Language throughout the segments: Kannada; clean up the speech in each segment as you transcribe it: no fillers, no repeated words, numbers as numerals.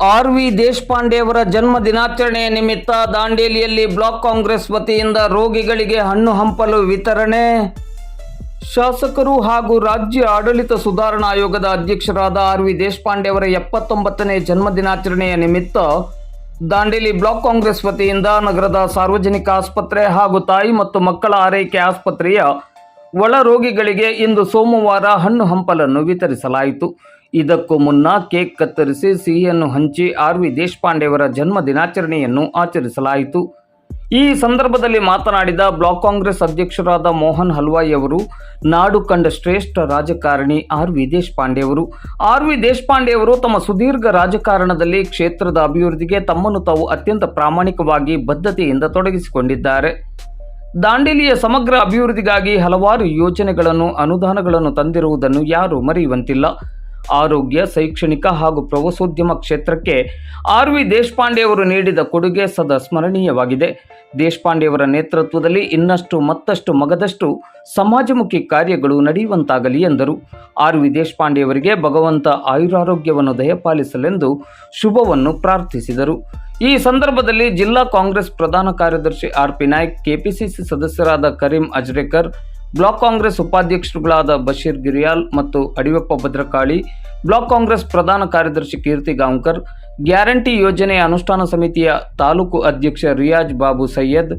ಆರ್.ವಿ. ದೇಶಪಾಂಡೆ ಅವರ ಜನ್ಮ ದಿನಾಚರಣೆಯ ನಿಮಿತ್ತ ದಾಂಡೇಲಿಯಲ್ಲಿ ಬ್ಲಾಕ್ ಕಾಂಗ್ರೆಸ್ ವತಿಯಿಂದ ರೋಗಿಗಳಿಗೆ ಹಣ್ಣು ಹಂಪಲು ವಿತರಣೆ. ಶಾಸಕರು ಹಾಗೂ ರಾಜ್ಯ ಆಡಳಿತ ಸುಧಾರಣಾ ಆಯೋಗದ ಅಧ್ಯಕ್ಷರಾದ ಆರ್.ವಿ. ದೇಶಪಾಂಡೆ ಅವರ 79ನೇ ಜನ್ಮ ದಿನಾಚರಣೆಯ ನಿಮಿತ್ತ ದಾಂಡೇಲಿ ಬ್ಲಾಕ್ ಕಾಂಗ್ರೆಸ್ ವತಿಯಿಂದ ನಗರದ ಸಾರ್ವಜನಿಕ ಆಸ್ಪತ್ರೆ ಹಾಗೂ ತಾಯಿ ಮತ್ತು ಮಕ್ಕಳ ಆರೈಕೆ ಆಸ್ಪತ್ರೆಯ ಒಳ ರೋಗಿಗಳಿಗೆ ಇಂದು ಸೋಮವಾರ ಹಣ್ಣು ಹಂಪಲನ್ನು ವಿತರಿಸಲಾಯಿತು. ಇದಕ್ಕೂ ಮುನ್ನ ಕೇಕ್ ಕತ್ತರಿಸಿ ಸಿಹಿಯನ್ನು ಹಂಚಿ ಆರ್.ವಿ. ದೇಶಪಾಂಡೆ ಅವರ ಜನ್ಮ ದಿನಾಚರಣೆಯನ್ನು ಆಚರಿಸಲಾಯಿತು. ಈ ಸಂದರ್ಭದಲ್ಲಿ ಮಾತನಾಡಿದ ಬ್ಲಾಕ್ ಕಾಂಗ್ರೆಸ್ ಅಧ್ಯಕ್ಷರಾದ ಮೋಹನ್ ಹಲ್ವಾಯಿ ಅವರು, ನಾಡು ಕಂಡ ಶ್ರೇಷ್ಠ ರಾಜಕಾರಣಿ ಆರ್.ವಿ. ದೇಶಪಾಂಡೆ ಅವರು. ಆರ್.ವಿ. ದೇಶಪಾಂಡೆ ಅವರು ತಮ್ಮ ಸುದೀರ್ಘ ರಾಜಕಾರಣದಲ್ಲಿ ಕ್ಷೇತ್ರದ ಅಭಿವೃದ್ಧಿಗೆ ತಮ್ಮನ್ನು ತಾವು ಅತ್ಯಂತ ಪ್ರಾಮಾಣಿಕವಾಗಿ ಬದ್ಧತೆಯಿಂದ ತೊಡಗಿಸಿಕೊಂಡಿದ್ದಾರೆ. ದಾಂಡೇಲಿಯ ಸಮಗ್ರ ಅಭಿವೃದ್ಧಿಗಾಗಿ ಹಲವಾರು ಯೋಜನೆಗಳನ್ನು ಅನುದಾನಗಳನ್ನು ತಂದಿರುವುದನ್ನು ಯಾರೂ ಮರೆಯುವಂತಿಲ್ಲ. ಆರೋಗ್ಯ, ಶೈಕ್ಷಣಿಕ ಹಾಗೂ ಪ್ರವಾಸೋದ್ಯಮ ಕ್ಷೇತ್ರಕ್ಕೆ ಆರ್.ವಿ. ದೇಶಪಾಂಡೆ ಅವರು ನೀಡಿದ ಕೊಡುಗೆ ಸದಾ ಸ್ಮರಣೀಯವಾಗಿದೆ. ದೇಶಪಾಂಡೆಯವರ ನೇತೃತ್ವದಲ್ಲಿ ಮತ್ತಷ್ಟು ಮಗದಷ್ಟು ಸಮಾಜಮುಖಿ ಕಾರ್ಯಗಳು ನಡೆಯುವಂತಾಗಲಿ ಎಂದರು. ಆರ್.ವಿ. ದೇಶಪಾಂಡೆಯವರಿಗೆ ಭಗವಂತ ಆಯುರಾರೋಗ್ಯವನ್ನು ದಯಪಾಲಿಸಲೆಂದು ಶುಭವನ್ನು ಪ್ರಾರ್ಥಿಸಿದರು. ಈ ಸಂದರ್ಭದಲ್ಲಿ ಜಿಲ್ಲಾ ಕಾಂಗ್ರೆಸ್ ಪ್ರಧಾನ ಕಾರ್ಯದರ್ಶಿ ಆರ್.ಪಿ. ನಾಯ್ಕ್, ಕೆಪಿಸಿಸಿ ಸದಸ್ಯರಾದ ಕರೀಂ ಅಜ್ರೇಕರ್, ಬ್ಲಾಕ್ ಕಾಂಗ್ರೆಸ್ ಉಪಾಧ್ಯಕ್ಷರುಗಳಾದ ಬಶೀರ್ ಗಿರಿಯಾಲ್ ಮತ್ತು ಅಡಿಯಪ್ಪ ಭದ್ರಕಾಳಿ, ಬ್ಲಾಕ್ ಕಾಂಗ್ರೆಸ್ ಪ್ರಧಾನ ಕಾರ್ಯದರ್ಶಿ ಕೀರ್ತಿ ಗಾಂವ್ಕರ್, ಗ್ಯಾರಂಟಿ ಯೋಜನೆಯ ಅನುಷ್ಠಾನ ಸಮಿತಿಯ ತಾಲೂಕು ಅಧ್ಯಕ್ಷ ರಿಯಾಜ್ ಬಾಬು ಸೈಯದ್,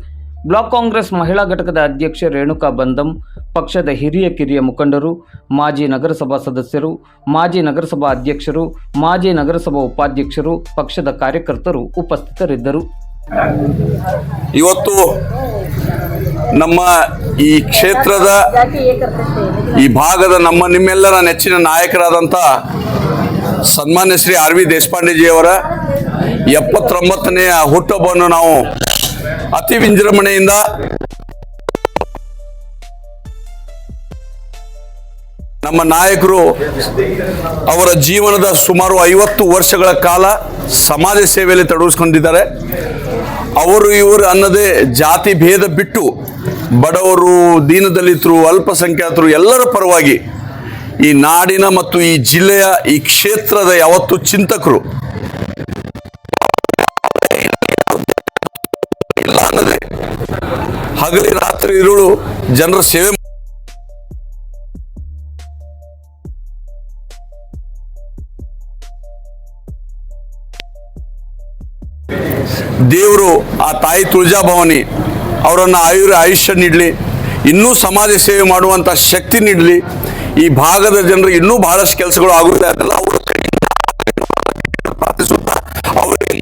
ಬ್ಲಾಕ್ ಕಾಂಗ್ರೆಸ್ ಮಹಿಳಾ ಘಟಕದ ಅಧ್ಯಕ್ಷೆ ರೇಣುಕಾ ಬಂದಂ, ಪಕ್ಷದ ಕಿರಿಯ ಮುಖಂಡರು, ಮಾಜಿ ನಗರಸಭಾ ಸದಸ್ಯರು, ಮಾಜಿ ನಗರಸಭಾ ಅಧ್ಯಕ್ಷರು, ಮಾಜಿ ನಗರಸಭಾ ಉಪಾಧ್ಯಕ್ಷರು, ಪಕ್ಷದ ಕಾರ್ಯಕರ್ತರು ಉಪಸ್ಥಿತರಿದ್ದರು. ಇವತ್ತು ನಮ್ಮ ಈ ಕ್ಷೇತ್ರದ ಈ ಭಾಗದ ನಿಮ್ಮೆಲ್ಲರ ನೆಚ್ಚಿನ ನಾಯಕರಾದಂಥ ಸನ್ಮಾನ್ಯ ಶ್ರೀ ಆರ್.ವಿ. ದೇಶಪಾಂಡೆಜಿಯವರ 79ನೆಯ ಹುಟ್ಟುಹಬ್ಬವನ್ನು ನಾವು ಅತಿ ವಿಜೃಂಭಣೆಯಿಂದ ನಮ್ಮ ನಾಯಕರು ಅವರ ಜೀವನದ ಸುಮಾರು 50 ವರ್ಷಗಳ ಕಾಲ ಸಮಾಜ ಸೇವೆಯಲ್ಲಿ ತೊಡಗಿಸ್ಕೊಂಡಿದ್ದಾರೆ. ಅವರು ಇವರು ಅನ್ನದೇ ಜಾತಿ ಭೇದ ಬಿಟ್ಟು ಬಡವರು, ದೀನದಲಿತರು, ಅಲ್ಪಸಂಖ್ಯಾತರು ಎಲ್ಲರ ಪರವಾಗಿ ಈ ನಾಡಿನ ಮತ್ತು ಈ ಜಿಲ್ಲೆಯ ಈ ಕ್ಷೇತ್ರದ ಯಾವತ್ತು ಚಿಂತಕರು. ಇಲ್ಲ ಅನ್ನದೇ ಹಗಲಿ ರಾತ್ರಿ ಇರುಳು ಜನರ ಸೇವೆ ದೇವರು ಆ ತಾಯಿ ತುಳಜಾಭವಾನಿ ಅವರನ್ನು ಆಯುಷ್ಯ ನೀಡಲಿ, ಇನ್ನೂ ಸಮಾಜ ಸೇವೆ ಮಾಡುವಂಥ ಶಕ್ತಿ ನೀಡಲಿ. ಈ ಭಾಗದ ಜನರಿಗೆ ಇನ್ನೂ ಬಹಳಷ್ಟು ಕೆಲಸಗಳು ಆಗುತ್ತೆ ಅದೆಲ್ಲ ಅವರ ಪ್ರಾರ್ಥಿಸುತ್ತಾ ಅವರಿಗೆ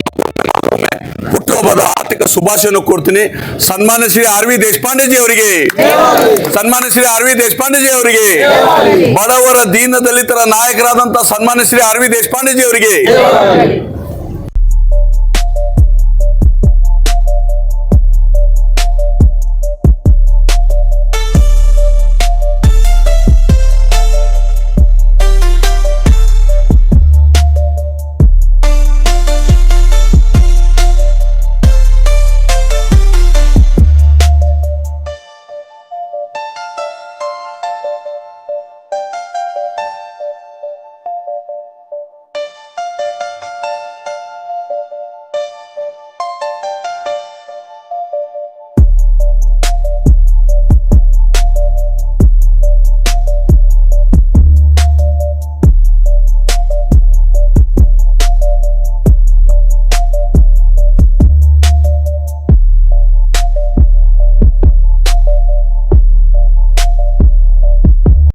ಹುಟ್ಟುಹಬ್ಬದ ಆರ್ಥಿಕ ಶುಭಾಶಯವನ್ನು ಕೊಡ್ತೀನಿ. ಸನ್ಮಾನ್ಯ ಶ್ರೀ ಆರ್.ವಿ. ದೇಶಪಾಂಡೆಜಿ ಅವರಿಗೆ, ಸನ್ಮಾನ್ಯ ಶ್ರೀ ಆರ್.ವಿ. ದೇಶಪಾಂಡೆಜಿ ಅವರಿಗೆ, ಬಡವರ ದೀನ ದಲಿತರ ನಾಯಕರಾದಂಥ ಸನ್ಮಾನ್ಯ ಶ್ರೀ ಆರ್.ವಿ. ದೇಶಪಾಂಡೆಜಿ ಅವರಿಗೆ.